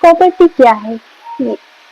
Property क्या है?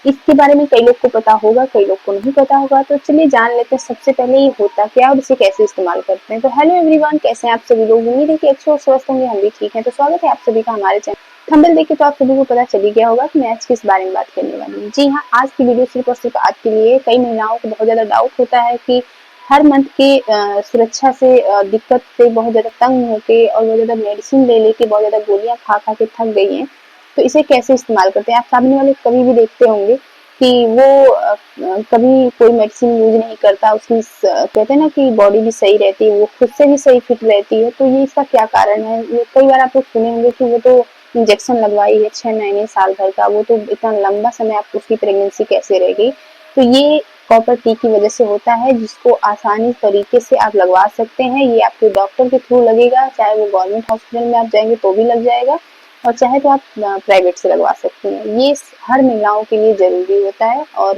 इसके बारे में कई लोग को पता होगा, कई लोग को नहीं पता होगा, तो चलिए जान लेते हैं सबसे पहले ये होता क्या है और इसे कैसे इस्तेमाल करते हैं। तो हेलो एवरीवन, कैसे हैं आप सभी लोग? उम्मीद है कि अच्छे और स्वस्थ होंगे, हम भी ठीक हैं। तो स्वागत है आप सभी का हमारे चैनल। थंबनेल देख के तो आप सभी को पता चल ही गया होगा कि मैं आज किस बारे में बात करने वाली हूँ। जी हाँ, आज की वीडियो सिर्फ और सिर्फ आपके लिए। कई महिलाओं को बहुत ज्यादा डाउट होता है कि हर मंथ के सुरक्षा से दिक्कत से बहुत ज्यादा तंग होके और बहुत ज्यादा मेडिसिन ले लेके बहुत ज्यादा गोलियां खा खा के थक गई हैं। तो इसे कैसे इस्तेमाल करते हैं? आप सामने वाले कभी भी देखते होंगे कि वो कभी कोई मेडिसिन यूज नहीं करता, उसकी कहते हैं ना कि बॉडी भी सही रहती है, वो खुद से भी सही फिट रहती है। तो ये इसका क्या कारण है? ये कई बार आप लोग सुने होंगे कि वो तो इंजेक्शन लगवाई है 6 महीने साल भर का, वो तो इतना लंबा समय आप उसकी प्रेगनेंसी कैसे रह गई? तो ये कॉपर टी की वजह से होता है, जिसको आसानी तरीके से आप लगवा सकते हैं। ये आपके डॉक्टर के थ्रू लगेगा, चाहे वो गवर्नमेंट हॉस्पिटल में आप जाएंगे तो भी लग जाएगा और चाहे तो आप प्राइवेट से लगवा सकती हैं। ये हर महिलाओं के लिए जरूरी होता है और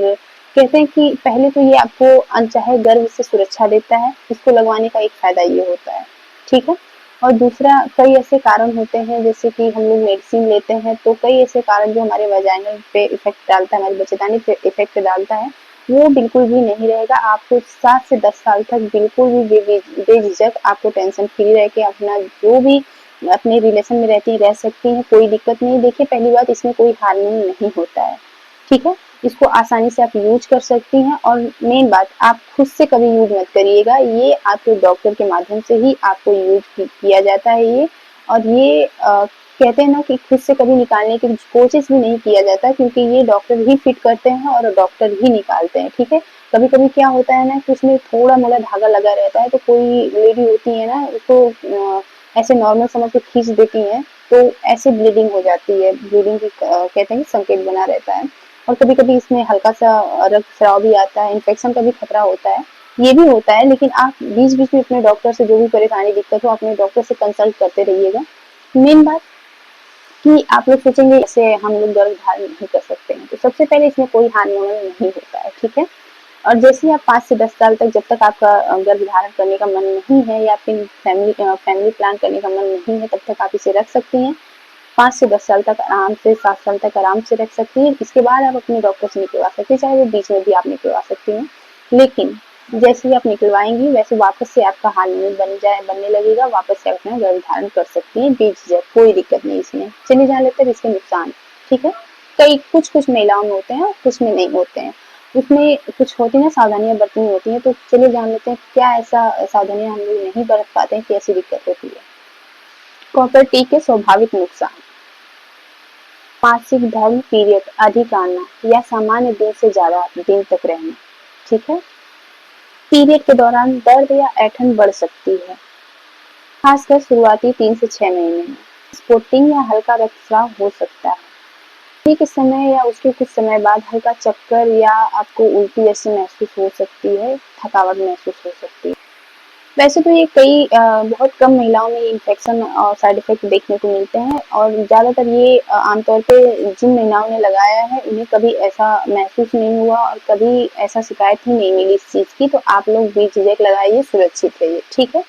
कहते हैं कि पहले तो ये आपको अनचाहे गर्भ से सुरक्षा देता है। इसको लगवाने का एक फायदा ये होता है, ठीक है। और दूसरा, कई ऐसे कारण होते हैं जैसे कि हम लोग मेडिसिन लेते हैं, तो कई ऐसे कारण जो हमारे वजाइनल पे इफेक्ट डालता है, हमारी बच्चेदानी पे इफेक्ट डालता है, वो बिल्कुल भी नहीं रहेगा। आपको 7 से 10 साल तक बिल्कुल भी बेझिझक आपको टेंशन फ्री रह के अपना जो भी अपने रिलेशन में रह सकती हैं, कोई दिक्कत नहीं। देखिए, पहली बात, इसमें कोई हार्मोन नहीं होता है, ठीक है। इसको आसानी से आप यूज कर सकती हैं और मेन बात, आप खुद से कभी यूज मत करिएगा। ये आपके डॉक्टर के माध्यम से ही आपको यूज किया जाता है ये। और ये कहते हैं ना कि खुद से कभी निकालने की कोशिश भी नहीं किया जाता, क्योंकि ये डॉक्टर ही फिट करते हैं और डॉक्टर ही निकालते हैं, ठीक है। कभी कभी क्या होता है ना कि उसमें थोड़ा मोड़ा धागा लगा रहता है, तो कोई लेडी होती है ना, उसको ऐसे नॉर्मल समझ के खींच देती हैं, तो ऐसे ब्लीडिंग हो जाती है। ब्लीडिंग की कहते हैं कि संकेत बना रहता है। और कभी कभी इसमें हल्का सा रक्तस्राव भी आता है, इन्फेक्शन का भी खतरा होता है, ये भी होता है। लेकिन आप बीच बीच में अपने डॉक्टर से जो भी परेशानी दिक्कत हो, अपने डॉक्टर से कंसल्ट करते रहिएगा। मेन बात कि आप लोग सोचेंगे ऐसे हम लोग गर्भ धारण नहीं कर सकते हैं, तो सबसे पहले इसमें कोई हार्मोनल नहीं होता है, ठीक है। और जैसे आप 5 से 10 साल तक, जब तक आपका गर्भ धारण करने का मन नहीं है या फिर फैमिली प्लान करने का मन नहीं है, तब तक आप इसे रख सकती हैं। 5 से 10 साल तक आराम से, 7 साल तक आराम से रख सकती हैं। इसके बाद आप अपने डॉक्टर से निकलवा सकती हैं, चाहे वो बीच में भी आप निकलवा सकती हैं। लेकिन जैसे ही आप निकलवाएंगी, वैसे वापस से आपका हार्मोन बनने लगेगा, वापस से अपना गर्भ धारण कर सकती हैं बेझिझक, कोई दिक्कत नहीं इसमें। चलिए जान लेते हैं इसके नुकसान, ठीक है। कई कुछ महिलाओं में होते हैं, कुछ में नहीं होते हैं। उसमें कुछ होती है सावधानियां बरतनी होती हैं, तो चलिए जान लेते हैं क्या ऐसा सावधानियां हम लोग नहीं बरत पाते हैं कि ऐसी दिक्कत होती है। कॉपर टी के स्वाभाविक नुकसान: मासिक धर्म पीरियड अधिक आना या सामान्य दिन से ज्यादा दिन तक रहना, ठीक है। पीरियड के दौरान दर्द या ऐंठन बढ़ सकती है, खासकर शुरुआती 3 से 6 महीने में। स्पॉटिंग या हल्का रक्तस्राव हो सकता है। ठीक के समय या उसके कुछ समय बाद हल्का चक्कर या आपको उल्टी जैसी महसूस हो सकती है, थकावट महसूस हो सकती है। वैसे तो ये बहुत कम महिलाओं में इन्फेक्शन और साइड इफेक्ट देखने को मिलते हैं, और ज़्यादातर ये आमतौर पे जिन महिलाओं ने लगाया है उन्हें कभी ऐसा महसूस नहीं हुआ और कभी ऐसा शिकायत ही नहीं मिली इस चीज़ की। तो आप लोग बेझिझक लगाइए, सुरक्षित रहिए, ठीक है।